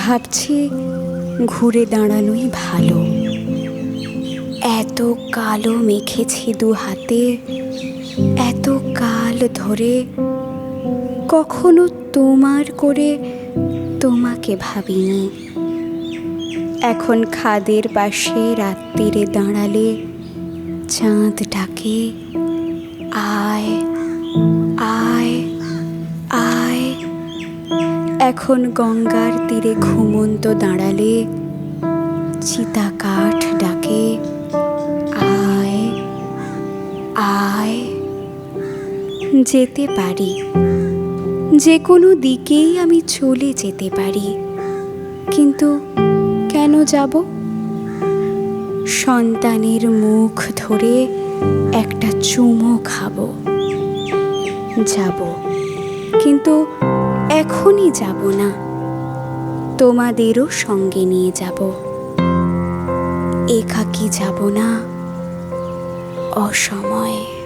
ভাবছি ঘুরে দাঁড়ানোই ভালো। এত কালো মেখেছি দু হাতে, এত কাল ধরে কখনো তোমার করে তোমাকে ভাবিনি। এখন খাদের পাশে রাত্রিরে দাঁড়ালে চাঁদ ডাকে, আয় আয় আয়। এখন গঙ্গার তীরে ঘুমন্ত দাঁড়ালে চিতা কাঠ ডাকে, আয় আয়। যেতে পারি, যে কোনো দিকেই আমি চলে যেতে পারি, কিন্তু কেন যাব? সন্তানের মুখ ধরে একটা চুমো খাবো। যাব, কিন্তু এখনই যাব না, তোমাদেরও সঙ্গে নিয়ে যাব। একাকী যাব না, অসময়ে।